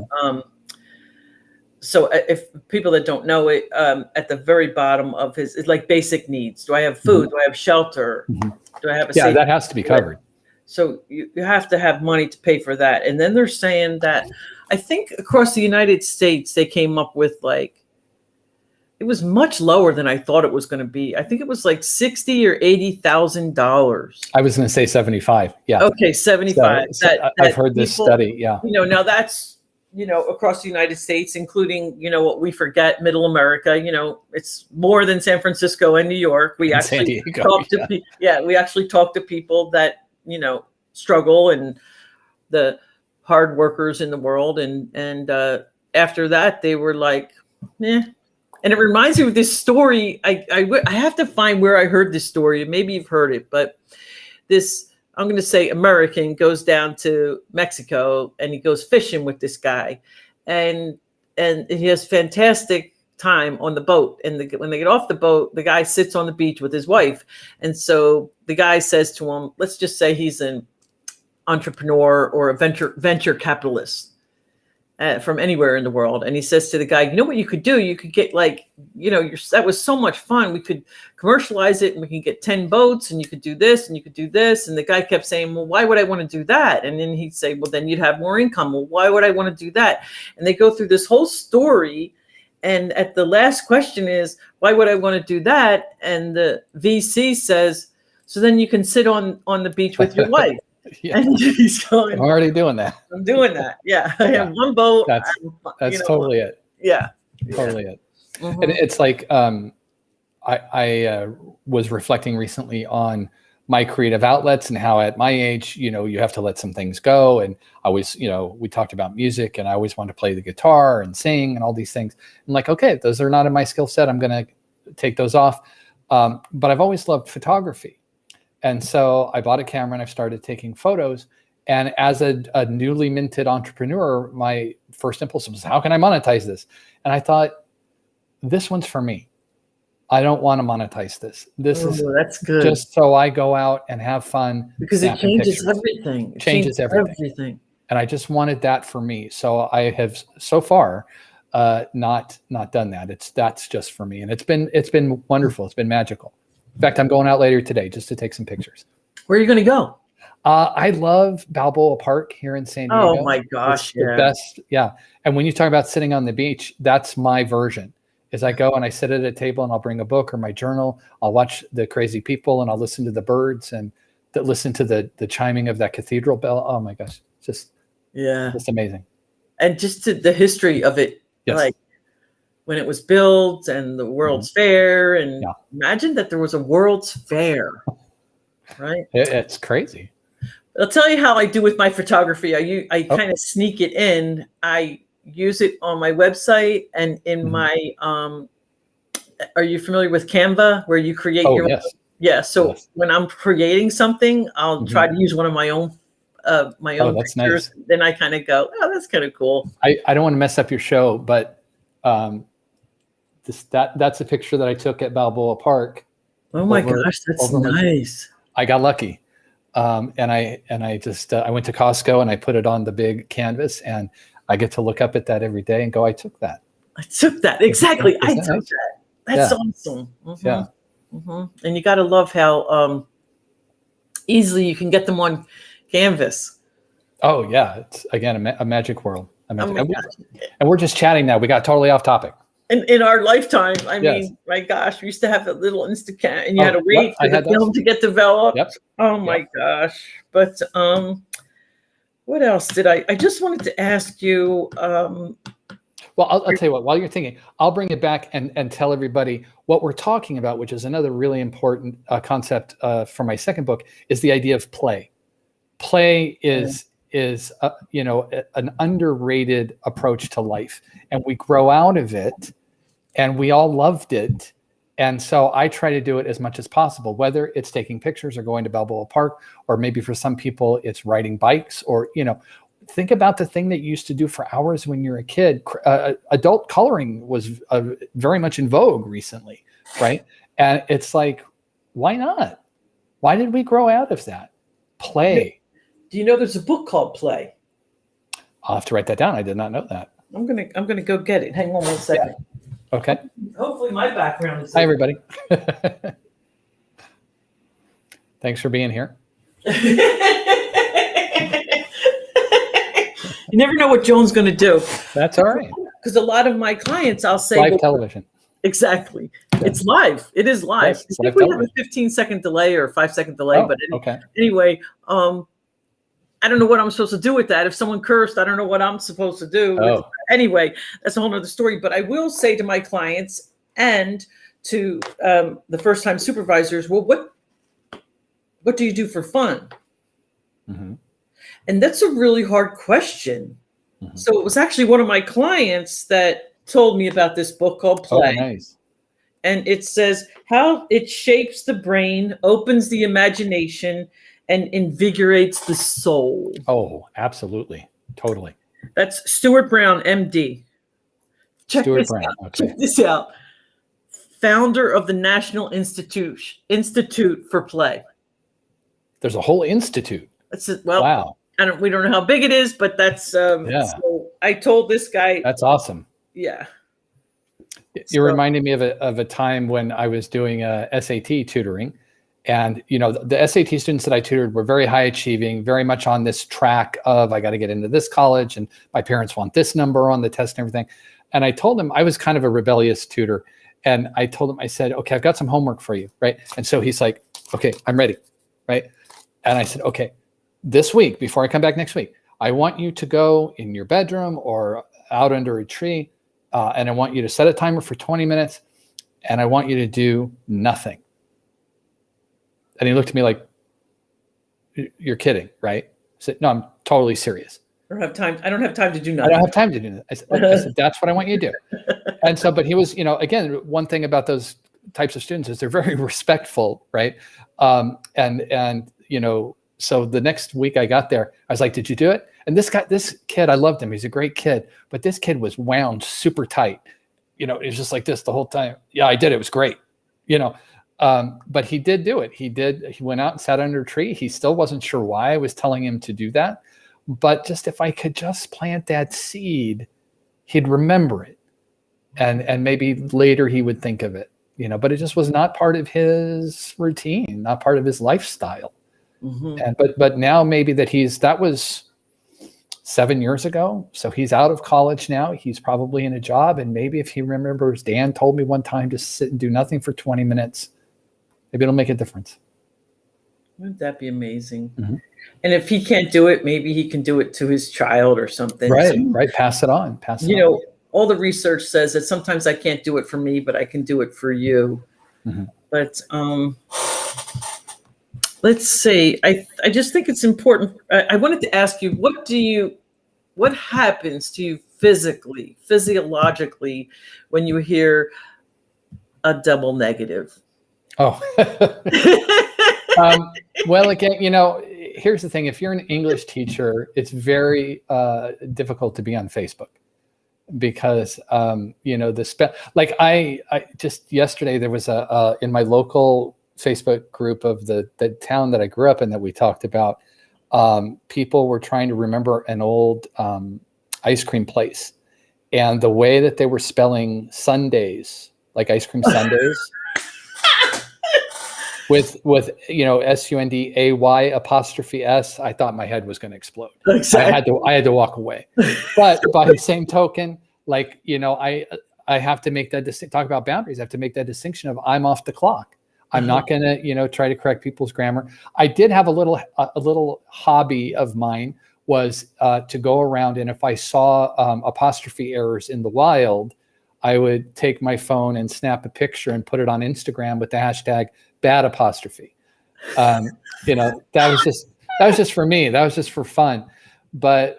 So if people that don't know it, at the very bottom of it's like basic needs. Do I have food? Do I have shelter? Do I have a safe that has to be covered. So you have to have money to pay for that. And then they're saying that I think across the United States, they came up with it was much lower than I thought it was going to be. I think it was like $60,000 or $80,000. I was going to say 75. Yeah. Okay. 75. I've heard this study. Yeah. Now that's, across the United States, including, what we forget, middle America, it's more than San Francisco and New York. We actually talk to people that, struggle and the hard workers in the world. And after that, they were like, eh. And it reminds me of this story. I have to find where I heard this story. Maybe you've heard it, but this, I'm going to say American, goes down to Mexico and he goes fishing with this guy. And he has fantastic time on the boat. And when they get off the boat, the guy sits on the beach with his wife. And so the guy says to him, let's just say he's an entrepreneur or a venture capitalist from anywhere in the world. And he says to the guy, what you could do? You could get that was so much fun. We could commercialize it and we can get 10 boats and you could do this and you could do this. And the guy kept saying, well, why would I want to do that? And then he'd say, well, then you'd have more income. Well, why would I want to do that? And they go through this whole story. And at the last question is, why would I want to do that? And the VC says, so then you can sit on the beach with your wife. Yeah. And he's going, I'm already doing that. I'm doing that. Yeah. I have one boat. That's totally it. Yeah. Totally it. And it's like, I was reflecting recently on my creative outlets and how at my age, you have to let some things go. And I always, we talked about music and I always wanted to play the guitar and sing and all these things. I'm like, okay, those are not in my skill set. I'm going to take those off. But I've always loved photography. And so I bought a camera and I started taking photos. And as a newly minted entrepreneur, my first impulse was, how can I monetize this? And I thought, this one's for me. I don't want to monetize this. This is that's good. Just so I go out and have fun. Because it changes everything. It changes everything. And I just wanted that for me. So I have so far not done that. That's just for me. And it's been wonderful. It's been magical. In fact, I'm going out later today just to take some pictures. Where are you going to go? I love Balboa Park here in San Diego. Oh my gosh. It's the best. Yeah. And when you talk about sitting on the beach, that's my version. Is I go and I sit at a table and I'll bring a book or my journal. I'll watch the crazy people and I'll listen to the birds and listen to the chiming of that cathedral bell. Oh my gosh. Just amazing. And just to the history of it, like when it was built and the World's Fair, and imagine that there was a World's Fair, right? It's crazy. I'll tell you how I do with my photography. I kind of sneak it in. I use it on my website and in my are you familiar with Canva, where you create your own? So when I'm creating something, I'll try to use one of my own that's pictures. Nice. Then I kind of go, oh, that's kind of cool. I don't want to mess up your show, but that's a picture that I took at Balboa Park. Oh my gosh, that's nice. I got lucky. And I just I went to Costco and I put it on the big canvas, and I get to look up at that every day and go, I took that. Exactly. I took that. That's awesome. Yeah. And you got to love how easily you can get them on canvas. Oh yeah, it's again a magic world. And we're just chatting now. We got totally off topic. In our lifetime, I mean, my gosh, we used to have that little Instacam, and you had to wait for the film to get developed. Oh my gosh! But what else did I just wanted to ask you? Well, I'll tell you what. While you're thinking, I'll bring it back and tell everybody what we're talking about, which is another really important concept for my second book, is the idea of play. Play is an underrated approach to life, and we grow out of it, and we all loved it. And so I try to do it as much as possible, whether it's taking pictures or going to Balboa Park, or maybe for some people it's riding bikes, or, think about the thing that you used to do for hours when you're a kid. Adult coloring was very much in vogue recently, right? And it's like, why not? Why did we grow out of that? Play. Do you know there's a book called Play? I'll have to write that down. I did not know that. I'm gonna go get it. Hang on 1 second. Yeah. Okay. Hopefully my background is. Hi everybody. Thanks for being here. You never know what Joan's going to do. That's all right. Because a lot of my clients, I'll say live television. Exactly. Yeah. It's live. It is live. Yes, if we have a 15-second delay or a 5-second delay, but anyway, I don't know what I'm supposed to do with that. If someone cursed, I don't know what I'm supposed to do. Anyway, that's a whole nother story. But I will say to my clients and to the first-time supervisors, well, what do you do for fun? Mm-hmm. And that's a really hard question. Mm-hmm. So it was actually one of my clients that told me about this book called Play. Oh, nice. And it says how it shapes the brain, opens the imagination, and invigorates the soul. Oh, absolutely. Totally. That's Stuart Brown, MD. Check this out. Founder of the National Institute for Play. There's a whole institute. That's it. Well, wow. We don't know how big it is, but that's so I told this guy. That's awesome. Yeah. You reminded me of a time when I was doing SAT tutoring, and the SAT students that I tutored were very high achieving, very much on this track of I got to get into this college, and my parents want this number on the test and everything. And I told them I was kind of a rebellious tutor, and I told him, I said, okay, I've got some homework for you, right? And so he's like, okay, I'm ready, right? And I said, okay, this week, before I come back next week, I want you to go in your bedroom or out under a tree, and I want you to set a timer for 20 minutes, and I want you to do nothing. And he looked at me like, you're kidding, right? I said, no, I'm totally serious. I don't have time to do nothing. I don't have time to do that. I said, that's what I want you to do. And so, but he was, again, one thing about those types of students is they're very respectful, right? And you know, so the next week I got there, I was like, "Did you do it?" And this kid, I loved him. He's a great kid, but this kid was wound super tight. You know, it was just like this the whole time. Yeah, I did. It was great. You know, but he did do it. He went out and sat under a tree. He still wasn't sure why I was telling him to do that. But just if I could just plant that seed, he'd remember it. And maybe later he would think of it, you know, but it just was not part of his routine, not part of his lifestyle. And, but now maybe that was 7 years ago. So he's out of college now. He's probably in a job. And maybe if he remembers, Dan told me one time to sit and do nothing for 20 minutes, maybe it'll make a difference. Wouldn't that be amazing? And if he can't do it, maybe he can do it to his child or something. Right, right. Pass it on. You know, all the research says that sometimes I can't do it for me, but I can do it for you. But let's see. I just think it's important. I wanted to ask you, what happens to you physiologically, when you hear a double negative? Oh, well, again, you know, here's the thing. If you're an English teacher, it's very difficult to be on Facebook because, you know, like I just yesterday, there was in my local Facebook group of the town that I grew up in that we talked about, people were trying to remember an old ice cream place, and the way that they were spelling Sundays, like ice cream sundaes, with you know, SUNDAY', I thought my head was going to explode. Exactly. I had to walk away. But by the same token, like, you know, I have to make that talk about boundaries. I have to make that distinction of I'm off the clock. I'm not going to, you know, try to correct people's grammar. I did have a little hobby of mine was to go around, and if I saw apostrophe errors in the wild, I would take my phone and snap a picture and put it on Instagram with the hashtag bad apostrophe. You know, that was just for me. That was just for fun. But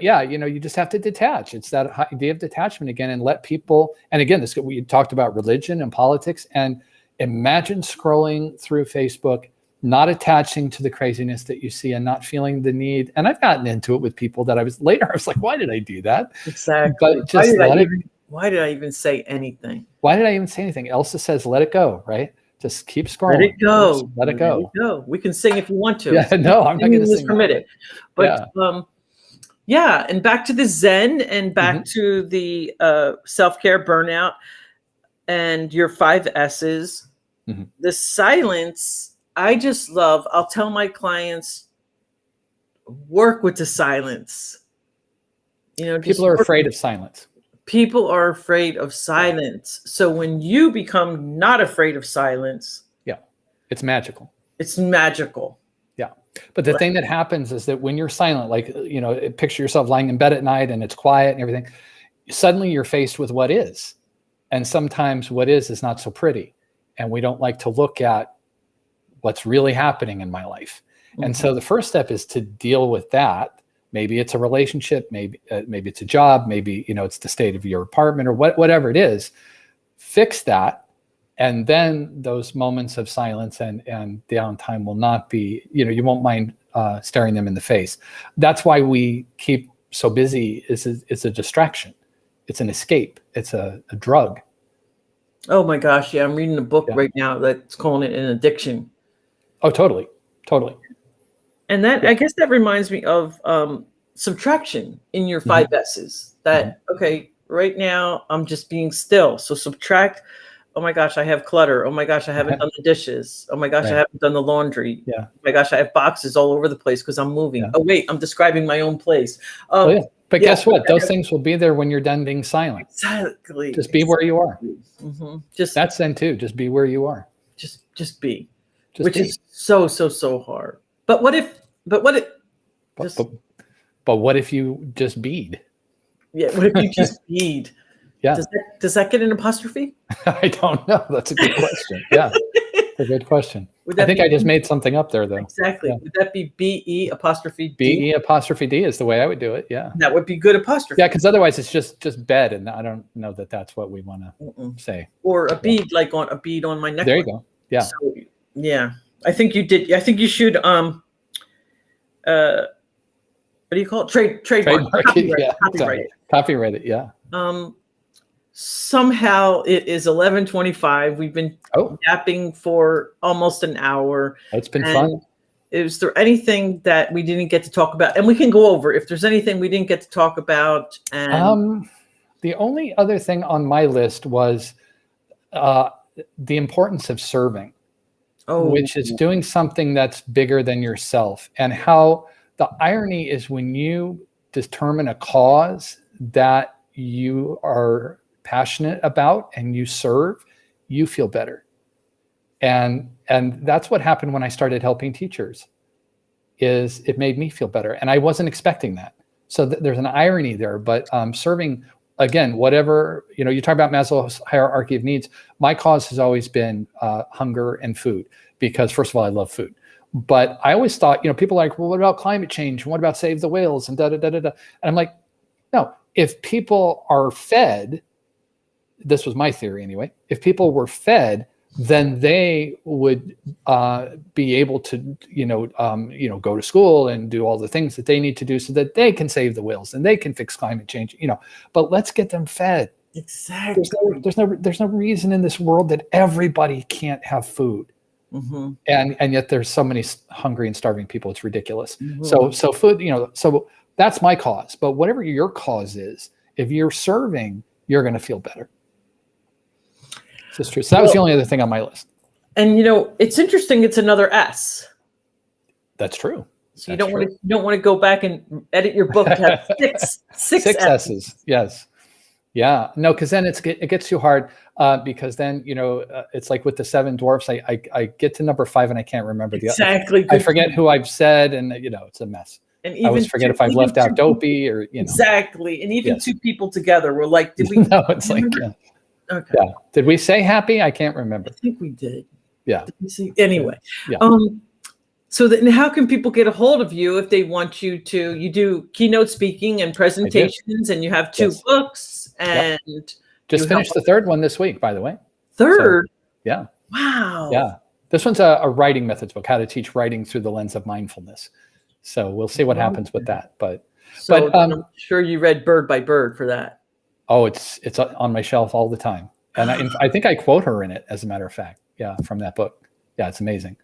yeah, you know, you just have to detach. It's that idea of detachment again, and let people. And again, we talked about religion and politics, and imagine scrolling through Facebook, not attaching to the craziness that you see and not feeling the need. And I've gotten into it with people that I was like, why did I do that? Exactly. But just why did I even say anything? Why did I even say anything? Elsa says, let it go, right? Just keep scrolling. Let it go. Let it go. Let it go. We can sing if you want to. Yeah, no, I'm not going to sing. Permit it. But yeah, and back to the Zen and back to the self-care burnout and your 5 S's. The silence, I just love. I'll tell my clients, work with the silence. You know, people are afraid of silence. People are afraid of silence. So when you become not afraid of silence, it's magical. It's magical. Yeah. But the thing that happens is that when you're silent, like, you know, picture yourself lying in bed at night and it's quiet and everything, suddenly you're faced with what is. And sometimes what is not so pretty. And we don't like to look at what's really happening in my life. And so the first step is to deal with that. Maybe it's a relationship, maybe it's a job, maybe, you know, it's the state of your apartment or whatever it is. Fix that. And then those moments of silence and downtime will not be, you know, you won't mind staring them in the face. That's why we keep so busy. It's a distraction. It's an escape. It's a drug. Oh my gosh. Yeah. I'm reading a book right now that's calling it an addiction. Oh, totally. Totally. And that, I guess that reminds me of subtraction in your 5 S's that, okay, right now I'm just being still. So subtract. Oh my gosh, I have clutter. Oh my gosh, I haven't done the dishes. Oh my gosh, I haven't done the laundry. Yeah. Oh my gosh, I have boxes all over the place because I'm moving. Oh wait, I'm describing my own place. But guess what? Those things will be there when you're done being silent. Exactly. Just be where you are. Just that's Zen too. Just be where you are. Just be. Which is so hard. But what if you just bead? Yeah, what if you just bead? Yeah. Does that get an apostrophe? I don't know. That's a good question. Yeah. a good question. Would I that think be I just made something up there, though. exactly? Yeah. Would that be B-E apostrophe D? B-E apostrophe D is the way I would do it. Yeah. That would be good apostrophe. Yeah, because otherwise it's just bed, and I don't know that that's what we want to say. Or a bead, like on a bead on my necklace. There you go. Yeah. So, yeah. I think you did. I think you should what do you call it? Trademark. Copyright, yeah, Copyright. Copyright it. Yeah. Somehow it is 11:25. We've been yapping for almost an hour. It's been fun. Is there anything that we didn't get to talk about? And we can go over if there's anything we didn't get to talk about. And the only other thing on my list was the importance of serving, which is doing something that's bigger than yourself. And how the irony is when you determine a cause that you are passionate about and you serve, you feel better. And that's what happened when I started helping teachers, is it made me feel better. And I wasn't expecting that. So there's an irony there, but serving, again, whatever, you talk about Maslow's hierarchy of needs. My cause has always been hunger and food, because first of all, I love food. But I always thought, people are like, well, what about climate change? And what about save the whales? And da-da-da-da-da. And I'm like, no, if people are fed, this was my theory anyway, if people were fed, then they would be able to, go to school and do all the things that they need to do so that they can save the whales and they can fix climate change, but let's get them fed. Exactly. There's no reason in this world that everybody can't have food. Mm-hmm. And yet there's so many hungry and starving people. It's ridiculous. Mm-hmm. So food, so that's my cause, but whatever your cause is, if you're serving, you're going to feel better. This is true. So that was the only other thing on my list. And it's interesting. It's another S. That's true. So you don't want to go back and edit your book to have six S's. Yes. Yeah. No, because then it gets too hard. Because then it's like with the 7 dwarfs. I get to number 5 and I can't remember exactly. I forget who I've said, and it's a mess. And even I always forget if I've left out Dopey or exactly. And even two people together were like, did we? No, it's like. Yeah. Okay. Yeah. Did we say happy? I can't remember. I think we did. Yeah. Did we say? Anyway. Yeah. So then how can people get a hold of you if they want you to? You do keynote speaking and presentations, and you have 2 books, and just finished the 3rd one this week, by the way. 3rd? So, yeah. Wow. Yeah. This one's a writing methods book, how to teach writing through the lens of mindfulness. So we'll see what happens with that. But I'm sure you read Bird by Bird for that. Oh, it's on my shelf all the time. And I think I quote her in it, as a matter of fact. Yeah, from that book. Yeah, it's amazing.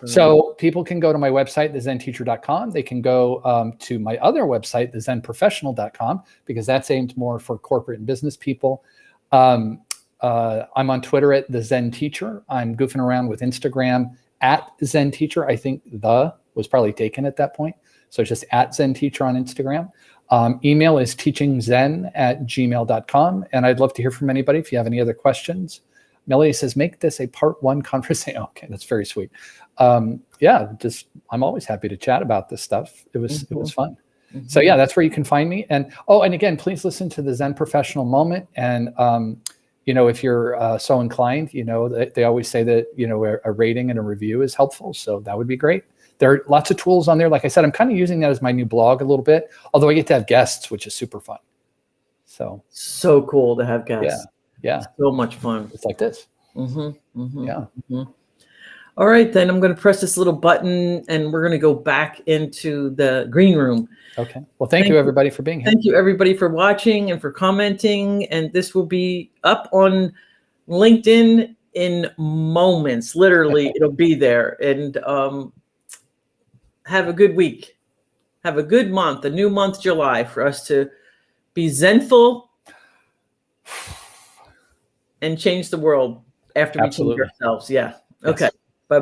So people can go to my website, thezenteacher.com. They can go to my other website, thezenprofessional.com, because that's aimed more for corporate and business people. I'm on Twitter at the Zen Teacher. I'm goofing around with Instagram at Zen Teacher. I think the was probably taken at that point. So it's just at Zen Teacher on Instagram. Email is teachingzen@gmail.com. And I'd love to hear from anybody if you have any other questions. Melody says, make this a part 1 conversation. Okay, that's very sweet. I'm always happy to chat about this stuff. It was fun. Mm-hmm. So yeah, that's where you can find me. And again, please listen to the Zen Professional Moment. And if you're so inclined, they always say that a rating and a review is helpful. So that would be great. There are lots of tools on there. Like I said, I'm kind of using that as my new blog a little bit, although I get to have guests, which is super fun. So cool to have guests. Yeah. So much fun. It's like this. Mm-hmm. Mm-hmm. Yeah. Mm-hmm. All right, then I'm going to press this little button and we're going to go back into the green room. Okay. Well, thank you everybody for being here. Thank you everybody for watching and for commenting. And this will be up on LinkedIn in moments. Literally, it'll be there. And have a good week. Have a good month, a new month, July, for us to be Zenful and change the world after we change ourselves. Yeah. Okay. Yes.